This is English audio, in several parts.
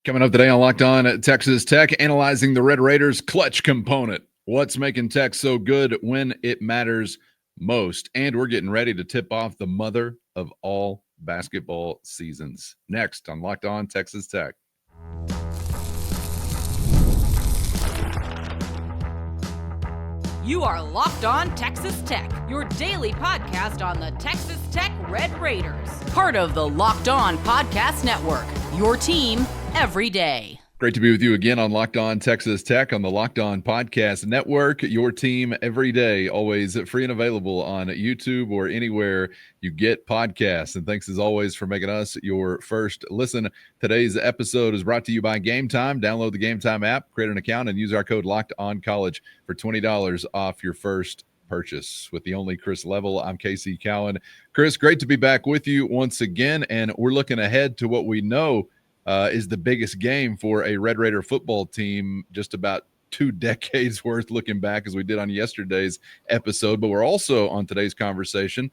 Coming up today on Locked On Texas Tech, analyzing the Red Raiders' clutch component. What's making Tech so good when it matters most? And we're getting ready to tip off the mother of all basketball seasons. Next on Locked On Texas Tech. You are Locked On Texas Tech, your daily podcast on the Texas Tech Red Raiders. Part of the Locked On Podcast Network, your team every day. Great to be with you again on Locked On Texas Tech on the Locked On Podcast Network, your team every day, always free and available on YouTube or anywhere you get podcasts. And thanks as always for making us your first listen. Today's episode is brought to you by Gametime. Download the Gametime app, create an account, and use our code LOCKEDONCollege for $20 off your first purchase. With the only Chris Level, I'm Casey Cowan. Chris, great to be back with you once again, and we're looking ahead to what we know is the biggest game for a Red Raider football team, just about 2 decades worth looking back, as we did on yesterday's episode. But we're also, on today's conversation,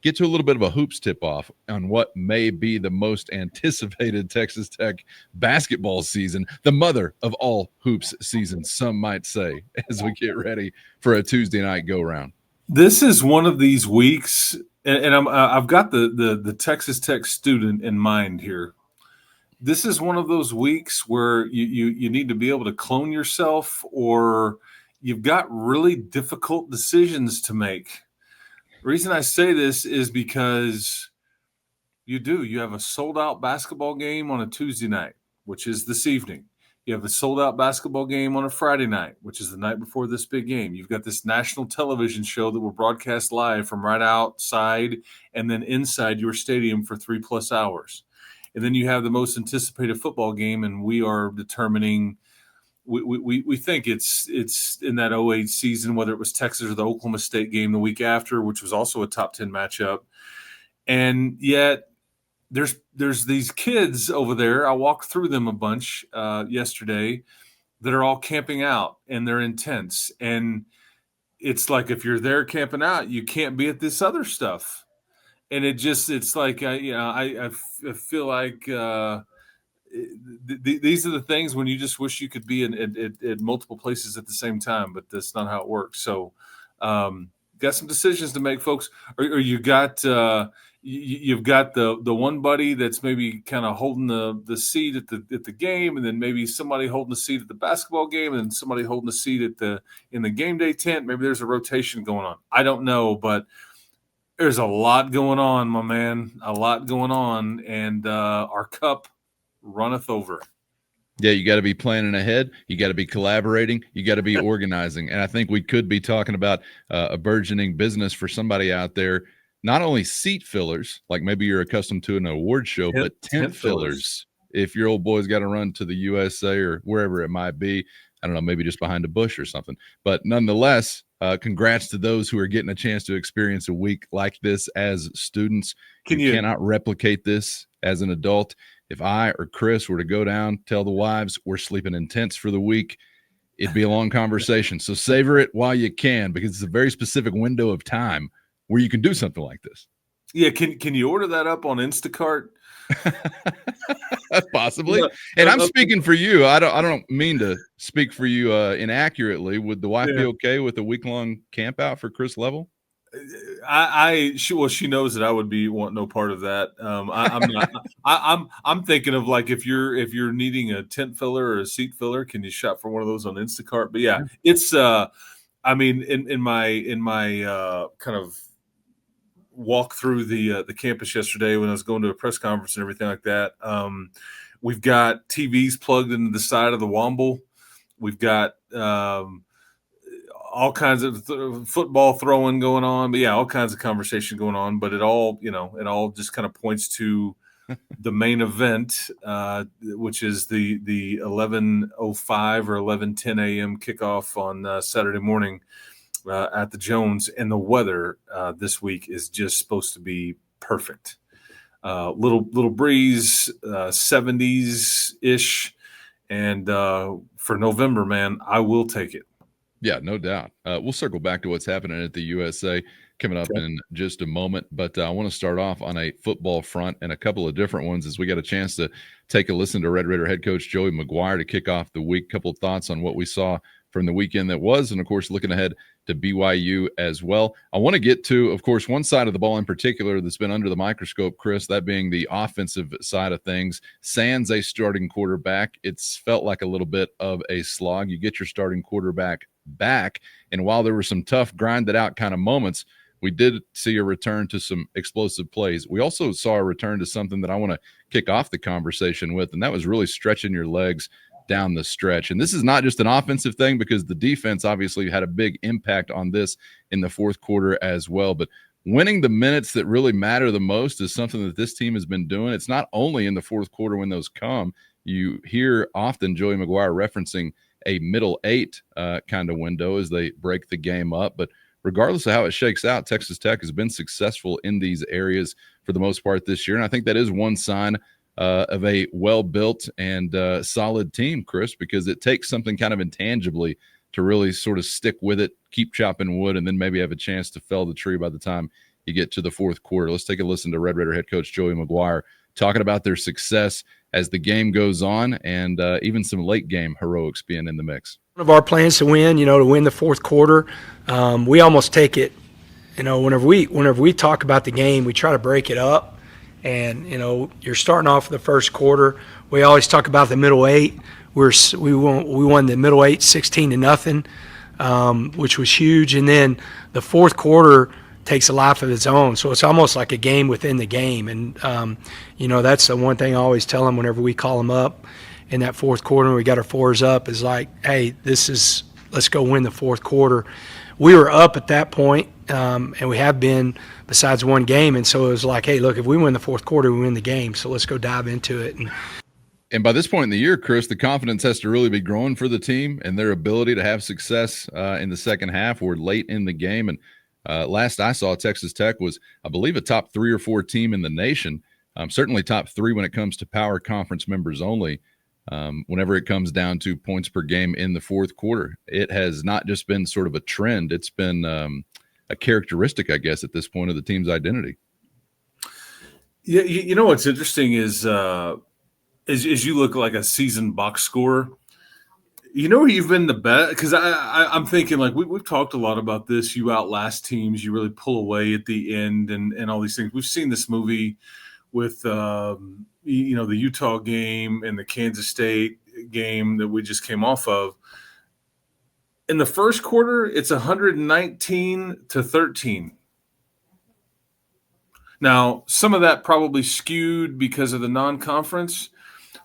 get to a little bit of a hoops tip-off on what may be the most anticipated Texas Tech basketball season, the mother of all hoops seasons, some might say, as we get ready for a Tuesday night go-round. This is one of these weeks, and I've got the Texas Tech student in mind here. This is one of those weeks where you need to be able to clone yourself, or you've got really difficult decisions to make. The reason I say this is because you have a sold-out basketball game on a Tuesday night, which is this evening. You have a sold-out basketball game on a Friday night, which is the night before this big game. You've got this national television show that will broadcast live from right outside and then inside your stadium for 3+ hours. And then you have the most anticipated football game, and we are determining we think it's in that 2008 season, whether it was Texas or the Oklahoma State game the week after, which was also a top 10 matchup. And yet there's these kids over there. I walked through them a bunch yesterday that are all camping out, and they're intense. And it's like, if you're there camping out, you can't be at this other stuff. And it's like, I feel like these are the things when you just wish you could be at multiple places at the same time, but that's not how it works. So got some decisions to make, folks. Or you got you've got the one buddy that's maybe kind of holding the seat at the game, and then maybe somebody holding the seat at the basketball game, and then somebody holding the seat in the game day tent. Maybe there's a rotation going on. I don't know, but there's a lot going on, my man, a lot going on, and our cup runneth over. Yeah, you got to be planning ahead. You got to be collaborating. You got to be organizing. And I think we could be talking about a burgeoning business for somebody out there, not only seat fillers, like maybe you're accustomed to an award show, but tent fillers. If your old boy's got to run to the USA or wherever it might be, I don't know, maybe just behind a bush or something. But nonetheless, congrats to those who are getting a chance to experience a week like this as students. You cannot replicate this as an adult. If I or Chris were to go down, tell the wives we're sleeping in tents for the week, it'd be a long conversation. So savor it while you can, because it's a very specific window of time where you can do something like this. Yeah, can you order that up on Instacart? Possibly. And I'm speaking for you. I don't mean to speak for you inaccurately. Would the wife be okay with a week-long camp out for Chris Level? She knows that I would be want no part of that. I'm not. I'm thinking of, like, if you're needing a tent filler or a seat filler, can you shop for one of those on Instacart? But yeah, it's I mean, in my kind of walk through the campus yesterday when I was going to a press conference and everything like that. We've got TVs plugged into the side of the Womble. We've got all kinds of football throwing going on, but yeah, all kinds of conversation going on. But it all just kind of points to the main event, which is the 11:05 or 11:10 a.m. kickoff on Saturday morning at the Jones. And the weather this week is just supposed to be perfect. Little breeze, 70s ish, and for November, man, I will take it. Yeah, no doubt. We'll circle back to what's happening at the USA coming up in just a moment. But I want to start off on a football front and a couple of different ones as we got a chance to take a listen to Red Raider head coach Joey McGuire to kick off the week. Couple of thoughts on what we saw from the weekend that was, and of course looking ahead to BYU as well. I want to get to, of course, one side of the ball in particular that's been under the microscope, Chris, that being the offensive side of things. Sans a starting quarterback, it's felt like a little bit of a slog. You get your starting quarterback back, and while there were some tough, grinded out kind of moments, we did see a return to some explosive plays. We also saw a return to something that I want to kick off the conversation with, and that was really stretching your legs down the stretch. And this is not just an offensive thing, because the defense obviously had a big impact on this in the fourth quarter as well. But winning the minutes that really matter the most is something that this team has been doing. It's not only in the fourth quarter when those come. You hear often Joey McGuire referencing a middle eight kind of window as they break the game up. But regardless of how it shakes out, Texas Tech has been successful in these areas for the most part this year. And I think that is one sign of a well-built and solid team, Chris, because it takes something kind of intangibly to really sort of stick with it, keep chopping wood, and then maybe have a chance to fell the tree by the time you get to the fourth quarter. Let's take a listen to Red Raider head coach Joey McGuire talking about their success as the game goes on, and even some late-game heroics being in the mix. One of our plans to win, to win the fourth quarter, we almost take it, whenever we talk about the game, we try to break it up. And, you're starting off the first quarter. We always talk about the middle eight. We won the middle eight 16-0, which was huge. And then the fourth quarter takes a life of its own. So it's almost like a game within the game. And, that's the one thing I always tell them whenever we call them up in that fourth quarter and we got our fours up is like, hey, let's go win the fourth quarter. We were up at that point, and we have been besides one game. And so it was like, hey, look, if we win the fourth quarter, we win the game. So let's go dive into it. And by this point in the year, Chris, the confidence has to really be growing for the team and their ability to have success in the second half or late in the game. And last I saw, Texas Tech was, I believe, a top 3 or 4 team in the nation, certainly top 3 when it comes to power conference members only. Whenever it comes down to points per game in the fourth quarter, it has not just been sort of a trend. It's been a characteristic, I guess, at this point of the team's identity. Yeah, what's interesting is as you look like a seasoned box scorer, where you've been the best, because I'm thinking like we've talked a lot about this. You outlast teams, you really pull away at the end, and all these things. We've seen this movie with the Utah game and the Kansas State game that we just came off of. In the first quarter, it's 119-13. Now, some of that probably skewed because of the non-conference,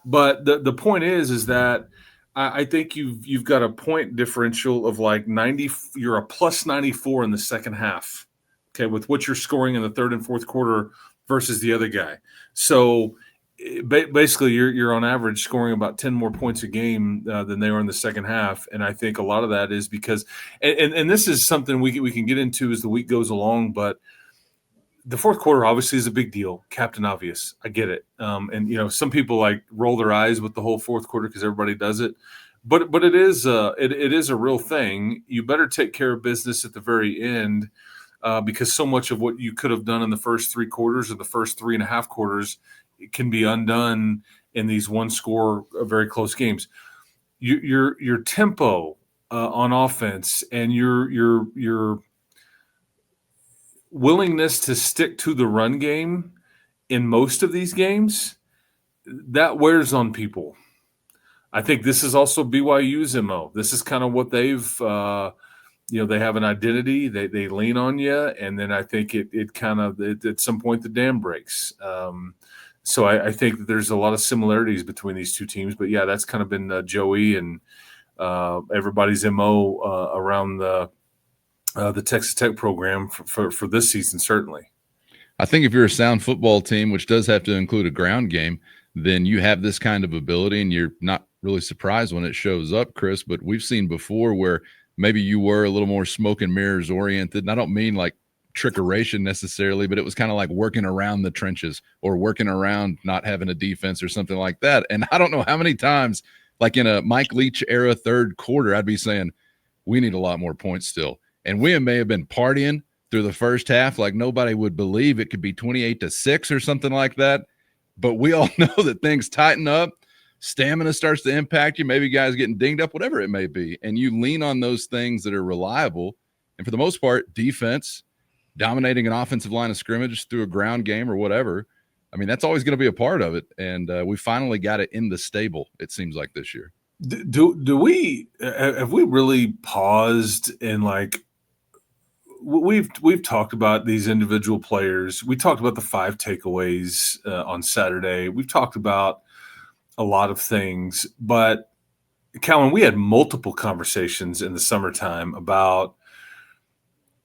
but the point is that I think you've got a point differential of like 90. You're a plus 94 in the second half, okay, with what you're scoring in the third and fourth quarter versus the other guy. So basically, you're on average scoring about 10 more points a game than they are in the second half, and I think a lot of that is because, and this is something we can get into as the week goes along, but the fourth quarter obviously is a big deal. Captain Obvious, I get it, and some people like roll their eyes with the whole fourth quarter because everybody does it, but it is it is a real thing. You better take care of business at the very end. Because so much of what you could have done in the first 3 quarters or the first 3.5 quarters can be undone in these one-score, very close games. Your tempo on offense and your willingness to stick to the run game in most of these games, that wears on people. I think this is also BYU's MO. This is kind of what they've they have an identity. They lean on you, and then I think it kind of at some point the dam breaks. So I think that there's a lot of similarities between these two teams. But yeah, that's kind of been Joey and everybody's MO around the Texas Tech program for this season, certainly. I think if you're a sound football team, which does have to include a ground game, then you have this kind of ability, and you're not really surprised when it shows up, Chris. But we've seen before where maybe you were a little more smoke and mirrors oriented. And I don't mean like trickeration necessarily, but it was kind of like working around the trenches or working around not having a defense or something like that. And I don't know how many times, like in a Mike Leach era third quarter, I'd be saying, we need a lot more points still. And we may have been partying through the first half like nobody would believe. It could be 28-6 or something like that. But we all know that things tighten up. Stamina starts to impact you. Maybe guys getting dinged up, whatever it may be. And you lean on those things that are reliable. And for the most part, defense, dominating an offensive line of scrimmage through a ground game or whatever. I mean, that's always going to be a part of it. And we finally got it in the stable, it seems like, this year. Do we have we really paused and like we've talked about these individual players. We talked about the 5 takeaways on Saturday. We've talked about a lot of things, but Calvin, we had multiple conversations in the summertime about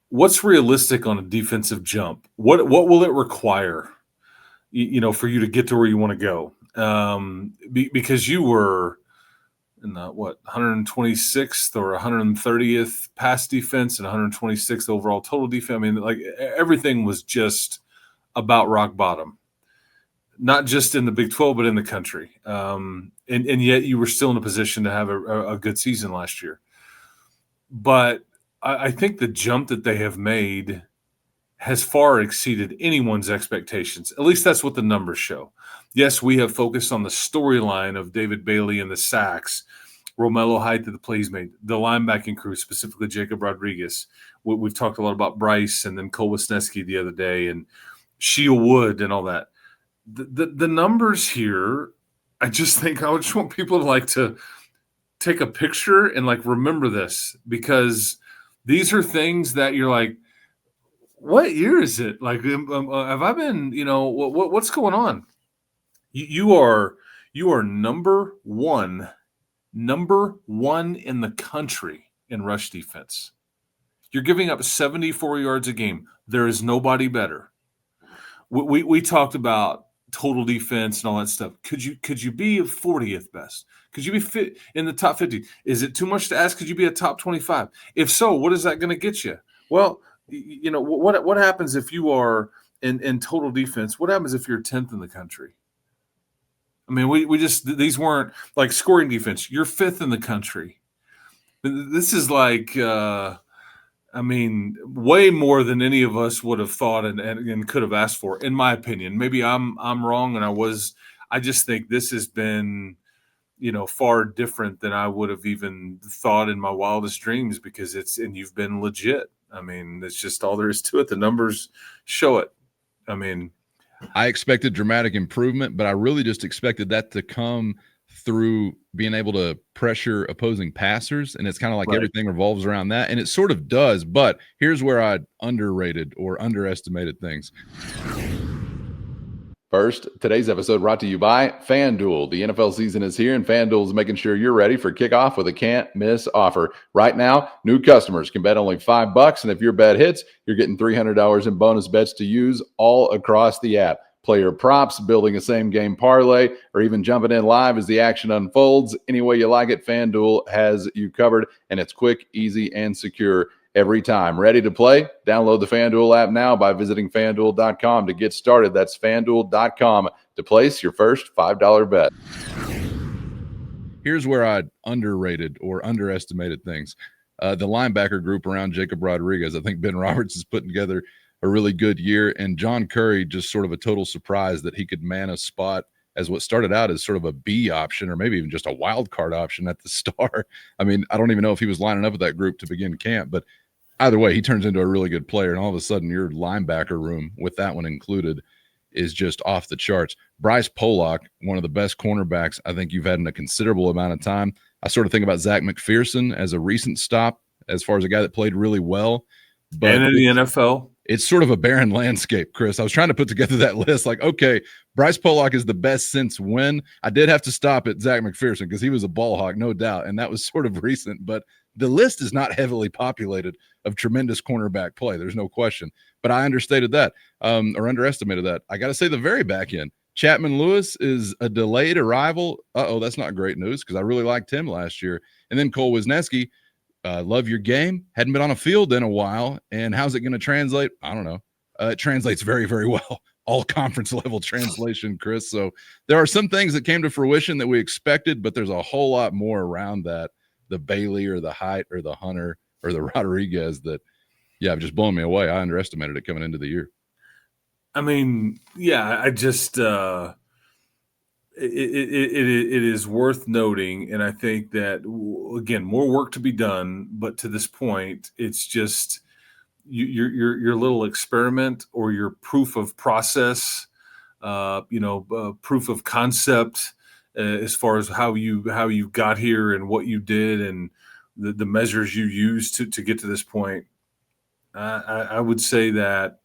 what's realistic on a defensive jump. What will it require, for you to get to where you want to go? Because you were in the 126th or 130th pass defense and 126th overall total defense. I mean, like everything was just about rock bottom, not just in the Big 12, but in the country. And yet you were still in a position to have a good season last year. But I think the jump that they have made has far exceeded anyone's expectations. At least that's what the numbers show. Yes, we have focused on the storyline of David Bailey and the sacks, Romello Height, the plays made, the linebacking crew, specifically Jacob Rodriguez. We've talked a lot about Bryce and then Cole Wisniewski the other day and Sheil Wood and all that. The numbers here, I just want people to like to take a picture and like remember this, because these are things that you're like, what year is it? Like, have I been, what's going on? You are number one in the country in rush defense. You're giving up 74 yards a game. There is nobody better. We talked about total defense and all that stuff. Could you be 40th best? Could you be fit in the top 50? Is it too much to ask? Could you be a top 25? If so, what is that going to get you? Well, what happens if you are in total defense? What happens if you're 10th in the country? I mean, we just, these weren't like scoring defense. You're 5th in the country. This is like, way more than any of us would have thought and could have asked for, in my opinion. Maybe I'm wrong, and I just think this has been, far different than I would have even thought in my wildest dreams, because and you've been legit. I mean, that's just all there is to it. The numbers show it. I mean, I expected dramatic improvement, but I really just expected that to come through being able to pressure opposing passers. And it's kind of like everything revolves around that. And it sort of does. But here's where I underrated or underestimated things. First, today's episode brought to you by FanDuel. The NFL season is here, and FanDuel is making sure you're ready for kickoff with a can't-miss offer. Right now, new customers can bet only $5, and if your bet hits, you're getting $300 in bonus bets to use all across the app. Play your props, building a same-game parlay, or even jumping in live as the action unfolds. Any way you like it, FanDuel has you covered, and it's quick, easy, and secure every time. Ready to play? Download the FanDuel app now by visiting FanDuel.com to get started. That's FanDuel.com to place your first $5 bet. Here's where I underrated or underestimated things. The linebacker group around Jacob Rodriguez. I think Ben Roberts is putting together a really good year, and John Curry just sort of a total surprise that he could man a spot as what started out as sort of a B option or maybe even just a wild card option at the star. I mean, I don't even know if he was lining up with that group to begin camp, but either way, he turns into a really good player, and all of a sudden your linebacker room, with that one included, is just off the charts. Bryce Pollock, one of the best cornerbacks I think you've had in a considerable amount of time. I sort of think about Zach McPherson as a recent stop as far as a guy that played really well. But and in the NFL? It's sort of a barren landscape, Chris. I was trying to put together that list like, okay, Bryce Pollock is the best since when? I did have to stop at Zach McPherson because he was a ball hawk, no doubt, and that was sort of recent. But the list is not heavily populated of tremendous cornerback play. There's no question. But I understated that or underestimated that. I got to say the very back end. Chapman Lewis is a delayed arrival. That's not great news because I really liked him last year. And then Cole Wisniewski, love your game. Hadn't been on a field in a while. And how's it going to translate? I don't know. It translates very, very well. All conference level translation, Chris. So there are some things that came to fruition that we expected, but there's a whole lot more around that. The Bailey or the Height or the Hunter or the Rodriguez that, Yeah, just blowing me away. I underestimated it coming into the year. I mean, yeah, I just it is worth noting, and I think that again, more work to be done. But to this point, it's just your little experiment or your proof of process, proof of concept, as far as how you got here and what you did and the measures you used to get to this point. I would say that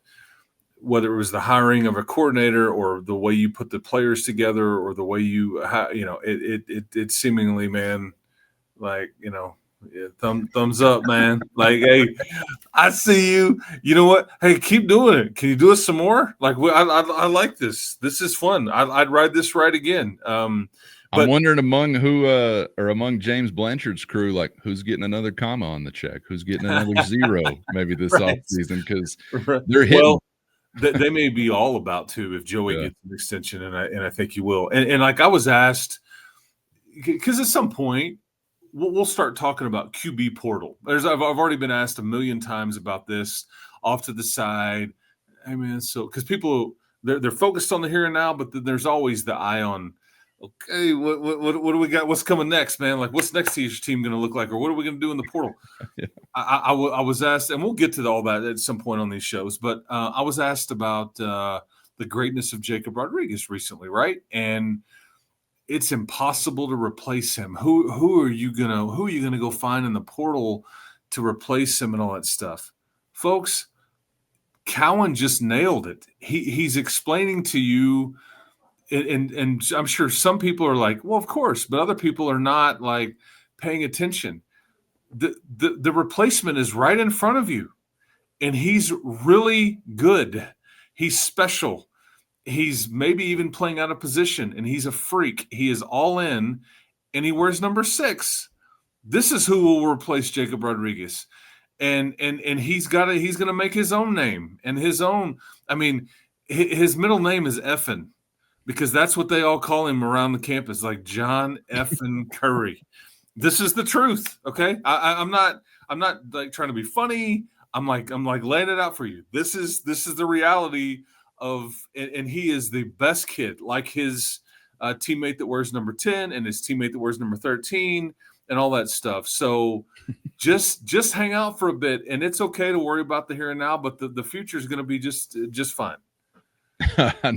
whether it was the hiring of a coordinator or the way you put the players together or the way it seemingly, man, like, yeah, thumbs up, man. Like, hey, I see you. You know what? Hey, keep doing it. Can you do it some more? Like, I like this. This is fun. I'd ride this ride again. But I'm wondering among among James Blanchard's crew, like who's getting another comma on the check, who's getting another zero maybe this Right. offseason, because they're hitting. Well, they may be all about to if Joey gets an extension, and I think he will. And like I was asked, because at some point we'll start talking about QB portal. I've already been asked a million times about this off to the side. I mean, so because people they're focused on the here and now, but then there's always the eye on, okay, what do we got? What's coming next, man? Like, what's next year's team going to look like, or what are we going to do in the portal? Yeah. I was asked, and we'll get to all that at some point on these shows, but I was asked about the greatness of Jacob Rodriguez recently, right? And it's impossible to replace him. Who are you gonna go find in the portal to replace him and all that stuff, folks? Cowan just nailed it. He's explaining to you. And I'm sure some people are like, well, of course, but other people are not like paying attention. The replacement is right in front of you, and he's really good. He's special. He's maybe even playing out of position, and he's a freak. He is all in, and he wears number 6. This is who will replace Jacob Rodriguez, and he's going to make his own name and his own. I mean, his middle name is Effin, because that's what they all call him around the campus, like John Effin Curry. This is the truth, okay? I'm not like trying to be funny. I'm like laying it out for you. This is the reality of, and he is the best kid, like his teammate that wears number 10 and his teammate that wears number 13 and all that stuff. So just hang out for a bit, and it's okay to worry about the here and now, but the future is going to be just fine.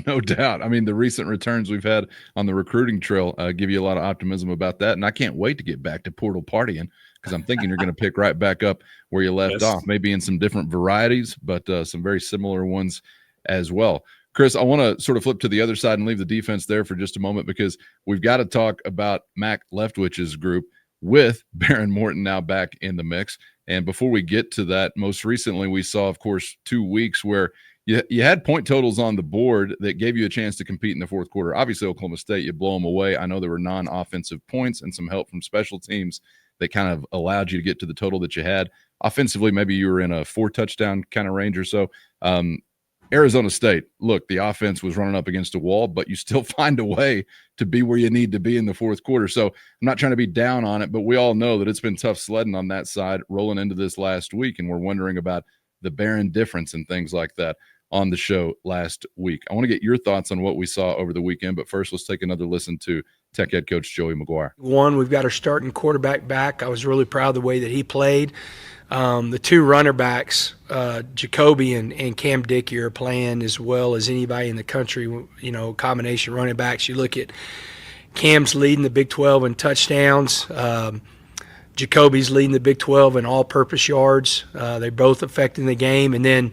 No doubt. I mean, the recent returns we've had on the recruiting trail give you a lot of optimism about that. And I can't wait to get back to portal partying, because I'm thinking you're going to pick right back up where you left off, maybe in some different varieties, but some very similar ones as well. Chris, I want to sort of flip to the other side and leave the defense there for just a moment, because we've got to talk about Mac Leftwich's group with Baron Morton now back in the mix. And before we get to that, most recently we saw, of course, 2 weeks where you had point totals on the board that gave you a chance to compete in the fourth quarter. Obviously, Oklahoma State, you blow them away. I know there were non-offensive points and some help from special teams that kind of allowed you to get to the total that you had. Offensively, maybe you were in a 4-touchdown kind of range or so. Arizona State, look, the offense was running up against a wall, but you still find a way to be where you need to be in the fourth quarter. So I'm not trying to be down on it, but we all know that it's been tough sledding on that side rolling into this last week, and we're wondering about the Baron difference and things like that on the show last week. I want to get your thoughts on what we saw over the weekend, but first let's take another listen to Tech head coach Joey McGuire. We've got our starting quarterback back. I was really proud of the way that he played. The 2 runner backs, Jacoby and Cam Dickey, are playing as well as anybody in the country, combination running backs. You look at Cam's leading the Big 12 in touchdowns. Jacoby's leading the Big 12 in all-purpose yards. They're both affecting the game. And then,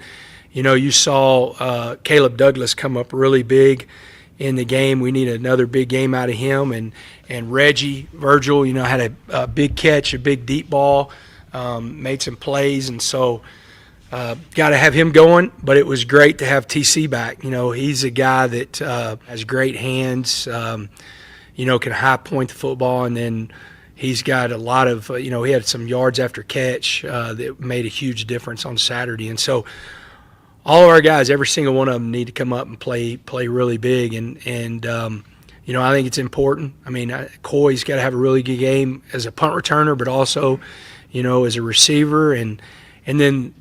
you saw Caleb Douglas come up really big in the game. We need another big game out of him. And Reggie Virgil, had a big catch, a big deep ball, made some plays. And so got to have him going. But it was great to have TC back. He's a guy that has great hands, can high point the football. And then he's got a lot of, he had some yards after catch that made a huge difference on Saturday. And so all of our guys, every single one of them, need to come up and play really big. And I think it's important. I mean, Coy's got to have a really good game as a punt returner, but also, as a receiver. And then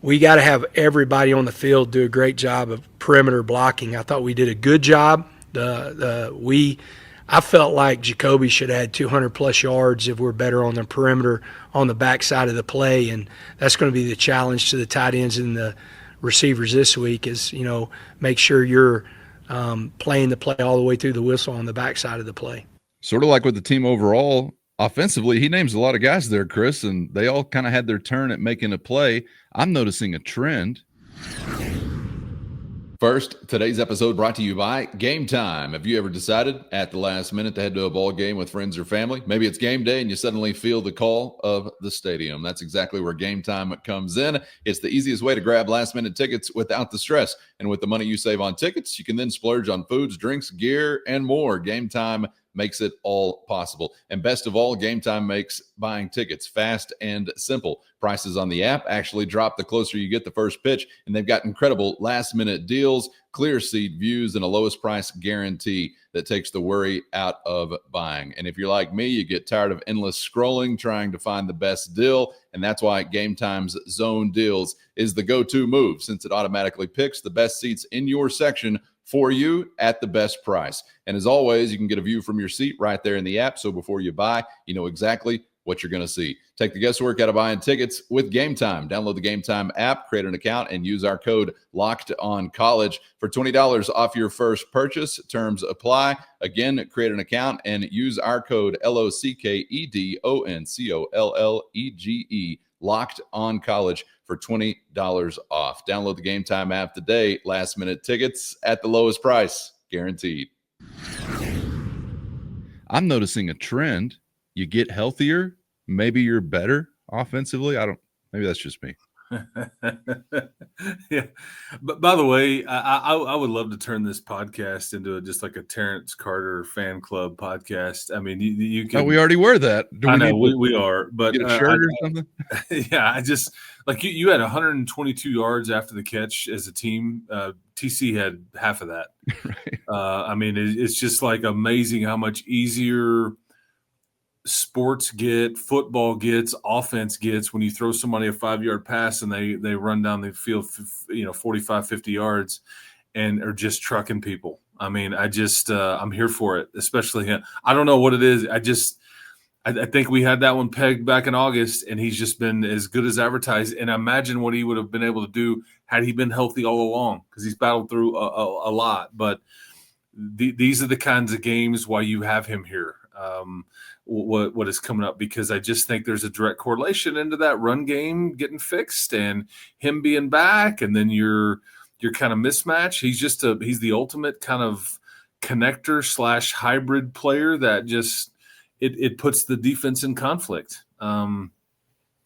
we got to have everybody on the field do a great job of perimeter blocking. I thought we did a good job. I felt like Jacoby should have had 200-plus yards if we're better on the perimeter on the backside of the play, and that's going to be the challenge to the tight ends and the receivers this week is, make sure you're playing the play all the way through the whistle on the backside of the play. Sort of like with the team overall, offensively, he names a lot of guys there, Chris, and they all kind of had their turn at making a play. I'm noticing a trend. First, today's episode brought to you by Gametime. Have you ever decided at the last minute to head to a ball game with friends or family? Maybe it's game day and you suddenly feel the call of the stadium. That's exactly where Gametime comes in. It's the easiest way to grab last-minute tickets without the stress. And with the money you save on tickets, you can then splurge on foods, drinks, gear, and more. Gametime makes it all possible. And best of all, Gametime makes buying tickets fast and simple. Prices on the app actually drop the closer you get the first pitch, and they've got incredible last-minute deals, clear seat views, and a lowest price guarantee that takes the worry out of buying. And if you're like me, you get tired of endless scrolling trying to find the best deal, and that's why Gametime's Zone Deals is the go-to move, since it automatically picks the best seats in your section for you at the best price. And as always, you can get a view from your seat right there in the app, so before you buy, you know exactly what you're going to see. Take the guesswork out of buying tickets with Gametime. Download the Gametime app, create an account, and use our code LOCKEDONCollege for $20 off your first purchase. Terms apply. Again, create an account and use our code LOCKEDONCOLLEGE, Locked on College, for $20 off. Download the Gametime app today. Last minute tickets at the lowest price, guaranteed. I'm noticing a trend. You get healthier, maybe you're better offensively. Maybe that's just me. Yeah. But by the way, I would love to turn this podcast into just like a Terrence Carter fan club podcast. I mean, you can. Oh, we already were that. We are, but get a shirt or something? Yeah, I just like you had 122 yards after the catch as a team. TC had half of that. Right. I mean, it's just like amazing how much easier sports football gets, offense gets when you throw somebody a 5-yard pass and they run down the field, 45, 50 yards and are just trucking people. I mean, I'm here for it, especially him. I don't know what it is. I think we had that one pegged back in August, and he's just been as good as advertised. And imagine what he would have been able to do had he been healthy all along, because he's battled through a lot. But these are the kinds of games why you have him here. What is coming up, because I just think there's a direct correlation into that run game getting fixed and him being back, and then your kind of mismatch. He's the ultimate kind of connector / hybrid player that just it puts the defense in conflict. And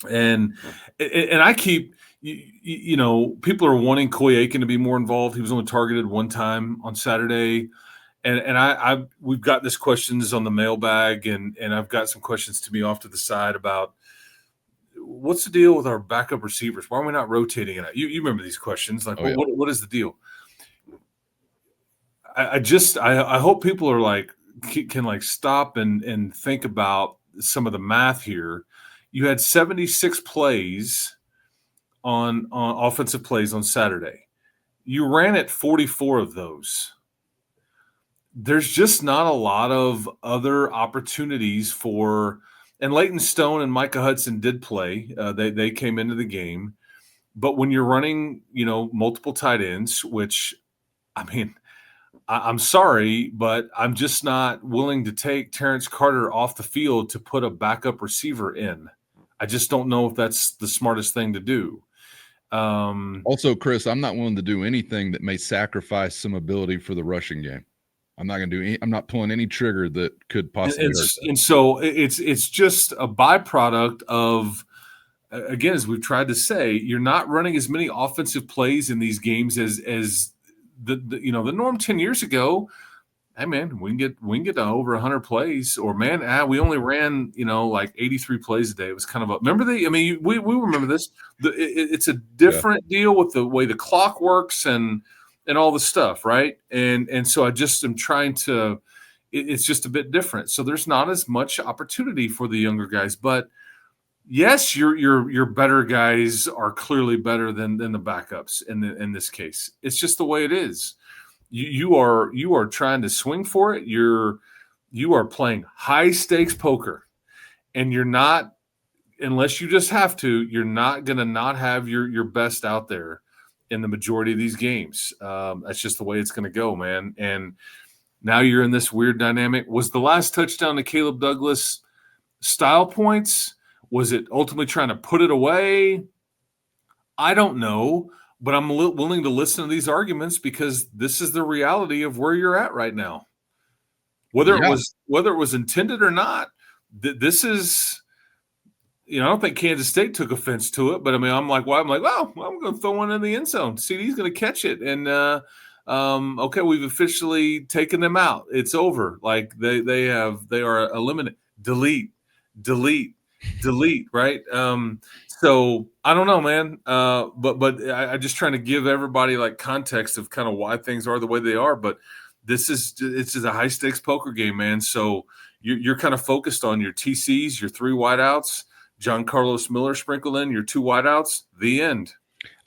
I keep people are wanting Coy Aiken to be more involved. He was only targeted one time on Saturday. And we've got this questions on the mailbag, and I've got some questions to me off to the side about what's the deal with our backup receivers? Why are we not rotating it out? You remember these questions? Like, what is the deal? I hope people are like can like stop and think about some of the math here. You had 76 plays on offensive plays on Saturday. You ran at 44 of those. There's just not a lot of other opportunities and Leighton Stone and Micah Hudson did play. They came into the game. But when you're running, multiple tight ends, which, I mean, I'm sorry, but I'm just not willing to take Terrence Carter off the field to put a backup receiver in. I just don't know if that's the smartest thing to do. Also, Chris, I'm not willing to do anything that may sacrifice some ability for the rushing game. I'm not pulling any trigger that could possibly hurt that. And so it's just a byproduct of, again, as we've tried to say, you're not running as many offensive plays in these games as the norm 10 years ago. Hey man, we can get to over 100 plays, or man, we only ran like 83 plays a day. It was kind of we remember this. It's a different deal with the way the clock works and all the stuff, right? And so I just am trying to. It's just a bit different. So there's not as much opportunity for the younger guys, but yes, your better guys are clearly better than the backups in this case. It's just the way it is. You are trying to swing for it. You are playing high stakes poker, and you're not, unless you just have to, you're not going to not have your best out there in the majority of these games. That's just the way it's going to go, man. And now you're in this weird dynamic. Was the last touchdown to Caleb Douglas style points? Was it ultimately trying to put it away? I don't know, but I'm willing to listen to these arguments because this is the reality of where you're at right now. Whether it was intended or not, this is, I don't think Kansas State took offense to it, but I mean, I'm like, I'm going to throw one in the end zone. CD's going to catch it, and okay, we've officially taken them out. It's over. Like they are eliminated. Delete, right? So I don't know, man. But I just trying to give everybody like context of kind of why things are the way they are. But it's just a high stakes poker game, man. So you're kind of focused on your TCs, your 3 wideouts, John Carlos Miller sprinkled in, your 2 wideouts, the end.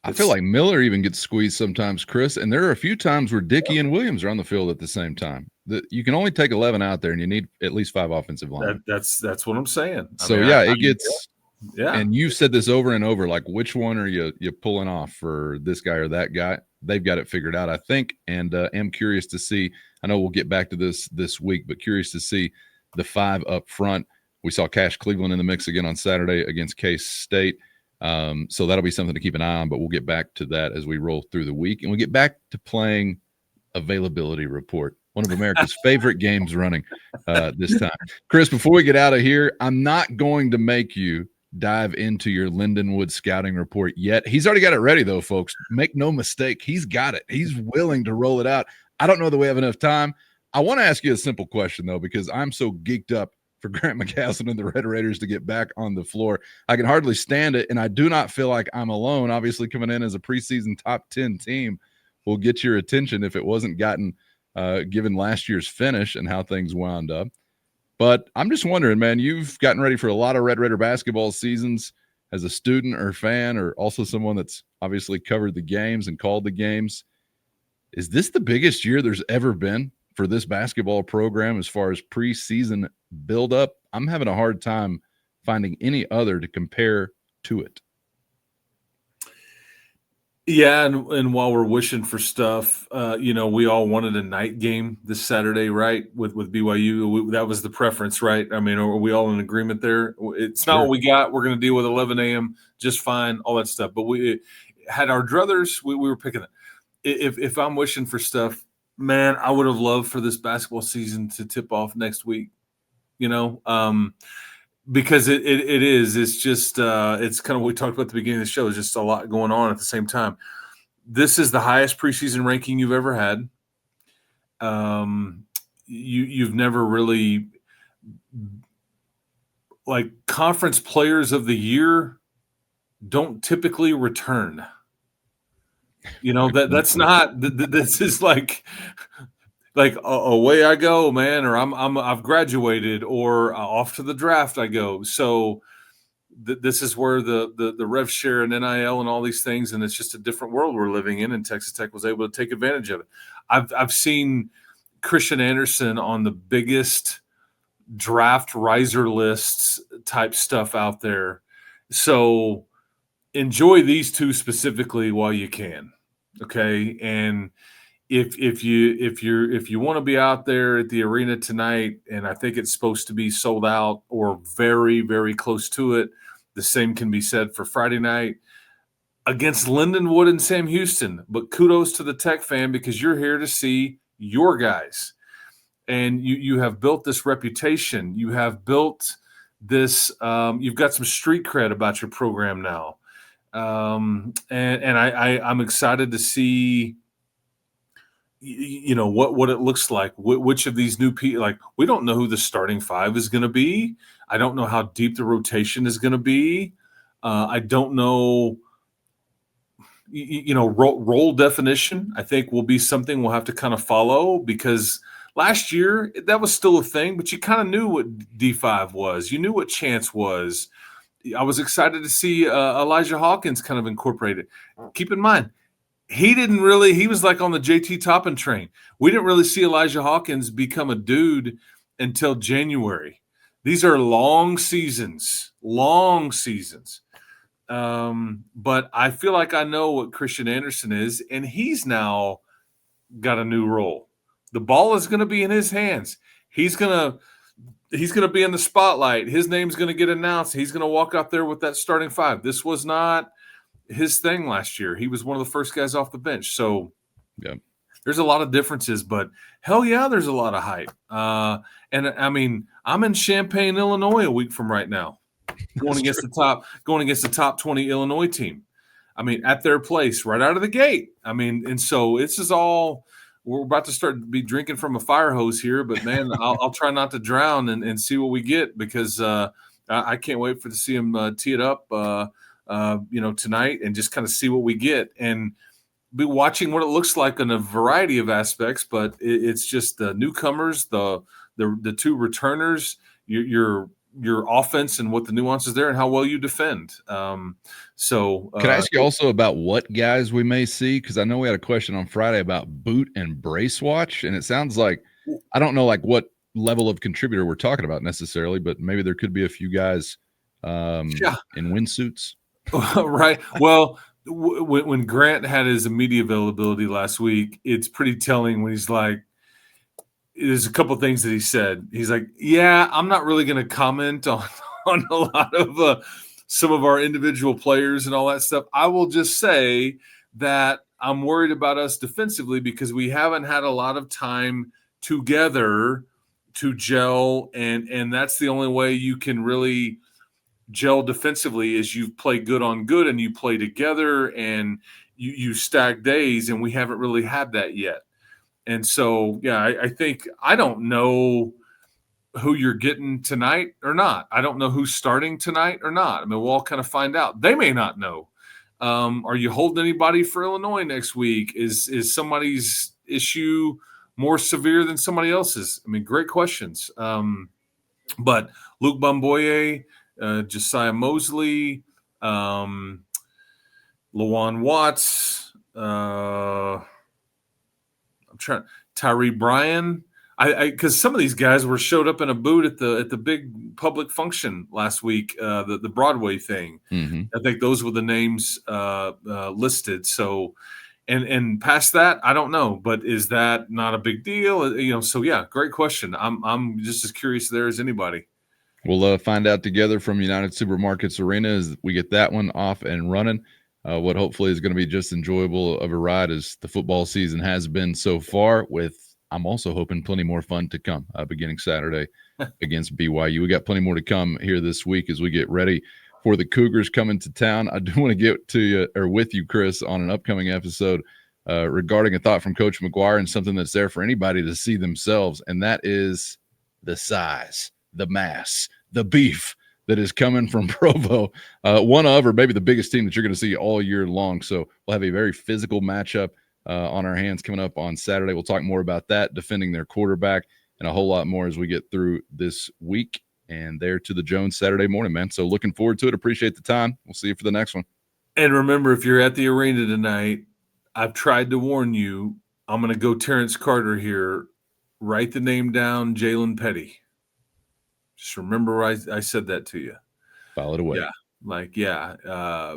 I feel like Miller even gets squeezed sometimes, Chris, and there are a few times where Dickey and Williams are on the field at the same time. You can only take 11 out there, and you need at least 5 offensive linemen. That's what I'm saying. It gets – yeah. And you've said this over and over, like which one are you pulling off for this guy or that guy? They've got it figured out, I think, and am curious to see – I know we'll get back to this week, but curious to see the 5 up front. We saw Cash Cleveland in the mix again on Saturday against K-State. So that'll be something to keep an eye on, but we'll get back to that as we roll through the week. And we get back to playing Availability Report, one of America's favorite games running this time. Chris, before we get out of here, I'm not going to make you dive into your Lindenwood scouting report yet. He's already got it ready, though, folks. Make no mistake. He's got it. He's willing to roll it out. I don't know that we have enough time. I want to ask you a simple question, though, because I'm so geeked up for Grant McCasland and the Red Raiders to get back on the floor. I can hardly stand it, and I do not feel like I'm alone. Obviously, coming in as a preseason top 10 team will get your attention if it wasn't gotten given last year's finish and how things wound up. But I'm just wondering, man, you've gotten ready for a lot of Red Raider basketball seasons as a student or fan, or also someone that's obviously covered the games and called the games. Is this the biggest year there's ever been for this basketball program as far as preseason build-up? I'm having a hard time finding any other to compare to it. Yeah, and while we're wishing for stuff, we all wanted a night game this Saturday, right, with BYU. That was the preference, right? I mean, are we all in agreement there? It's not what we got. We're going to deal with 11 a.m. just fine, all that stuff. But we had our druthers. We were picking it. If I'm wishing for stuff, man, I would have loved for this basketball season to tip off next week, because it's just it's kind of what we talked about at the beginning of the show. There's just a lot going on at the same time. This is the highest preseason ranking you've ever had. You've never really, like, conference players of the year don't typically return. That's not. This is like away I go, man, or I've graduated, or off to the draft I go. So this is where the rev share and NIL and all these things, and it's just a different world we're living in. And Texas Tech was able to take advantage of it. I've seen Christian Anderson on the biggest draft riser lists type stuff out there. So enjoy these two specifically while you can. Okay. And if you want to be out there at the arena tonight, and I think it's supposed to be sold out or very, very close to it, the same can be said for Friday night against Lindenwood and Sam Houston. But kudos to the Tech fan, because you're here to see your guys. And you have built this reputation. You have built this you've got some street cred about your program now. And I'm excited to see what it looks like, which of these new people. Like, we don't know who the starting 5 is going to be. I don't know how deep the rotation is going to be. I don't know, role definition, I think, will be something we'll have to kind of follow, because last year that was still a thing, but you kind of knew what D5 was. You knew what Chance was. I was excited to see Elijah Hawkins kind of incorporated. Keep in mind, he was like on the JT Toppin train. We didn't really see Elijah Hawkins become a dude until January. These are long seasons. But I feel like I know what Christian Anderson is, and he's now got a new role. The ball is going to be in his hands. He's going to be in the spotlight. His name's going to get announced. He's going to walk out there with that starting five. This was not his thing last year. He was one of the first guys off the bench. So yeah, there's a lot of differences, but hell yeah, there's a lot of hype. And I mean, I'm in Champaign, Illinois a week from right now, going against the top 20 Illinois team. I mean, at their place right out of the gate. I mean, and so this is all, we're about to start to be drinking from a fire hose here, but man, I'll try not to drown and see what we get, because I can't wait to see him tee it up, tonight, and just kind of see what we get and be watching what it looks like in a variety of aspects. But it's just the newcomers, the two returners, your offense and what the nuances there and how well you defend. Can I ask you also about what guys we may see? Because I know we had a question on Friday about boot and brace watch, and it sounds like, I don't know like what level of contributor we're talking about necessarily, but maybe there could be a few guys in windsuits. Right. Well, when Grant had his media availability last week, it's pretty telling when he's like, there's a couple of things that he said. He's like, yeah, I'm not really going to comment on a lot of some of our individual players and all that stuff. I will just say that I'm worried about us defensively because we haven't had a lot of time together to gel. And that's the only way you can really gel defensively is you play good on good and you play together and you stack days. And we haven't really had that yet. And so, yeah, I think I don't know who you're getting tonight or not. I don't know who's starting tonight or not. I mean, we'll all kind of find out. They may not know. Are you holding anybody for Illinois next week? Is somebody's issue more severe than somebody else's? I mean, great questions. But Luke Bamboye, Josiah Mosley, Lawan Watts, Tyree Bryan, because some of these guys showed up in a boot at the big public function last week, the Broadway thing. Mm-hmm. I think those were the names listed. So, and past that, I don't know. But is that not a big deal? So yeah, great question. I'm just as curious there as anybody. We'll find out together from United Supermarkets Arena as we get that one off and running. What hopefully is going to be just enjoyable of a ride as the football season has been so far, with I'm also hoping plenty more fun to come beginning Saturday against BYU. We got plenty more to come here this week as we get ready for the Cougars coming to town. I do want to get to you or with you, Chris, on an upcoming episode regarding a thought from Coach McGuire and something that's there for anybody to see themselves, and that is the size, the mass, the beef that is coming from Provo, one of or maybe the biggest team that you're going to see all year long. So we'll have a very physical matchup on our hands coming up on Saturday. We'll talk more about that, defending their quarterback, and a whole lot more as we get through this week and there to the Jones Saturday morning, man. So looking forward to it. Appreciate the time. We'll see you for the next one. And remember, if you're at the arena tonight, I've tried to warn you, I'm going to go Terrence Carter here. Write the name down, Jalen Petty. Just remember I said that to you. File it away. Yeah.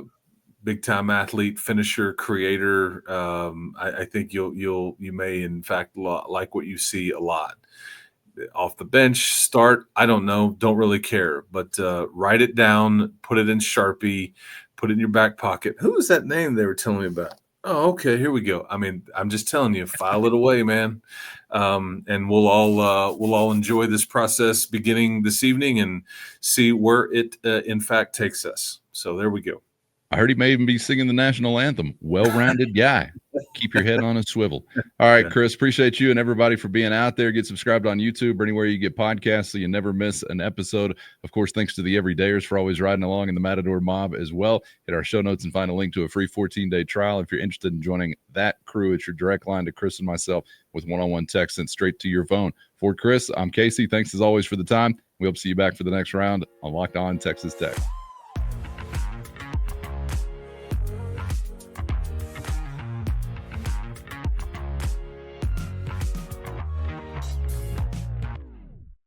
Big time athlete, finisher, creator. I think you may in fact like what you see a lot. Off the bench, start, I don't know, don't really care. But write it down, put it in Sharpie, put it in your back pocket. Who was that name they were telling me about? Oh, okay, here we go. I mean, I'm just telling you, file it away, man. And we'll all enjoy this process beginning this evening and see where it in fact takes us. So there we go. I heard he may even be singing the national anthem. Well-rounded guy. Keep your head on a swivel. All right, Chris, appreciate you and everybody for being out there. Get subscribed on YouTube or anywhere you get podcasts so you never miss an episode. Of course, thanks to the Everydayers for always riding along in the Matador Mob as well. Hit our show notes and find a link to a free 14-day trial. If you're interested in joining that crew, it's your direct line to Chris and myself with one-on-one text sent straight to your phone. For Chris, I'm Casey. Thanks as always for the time. We hope to see you back for the next round on Locked On Texas Tech.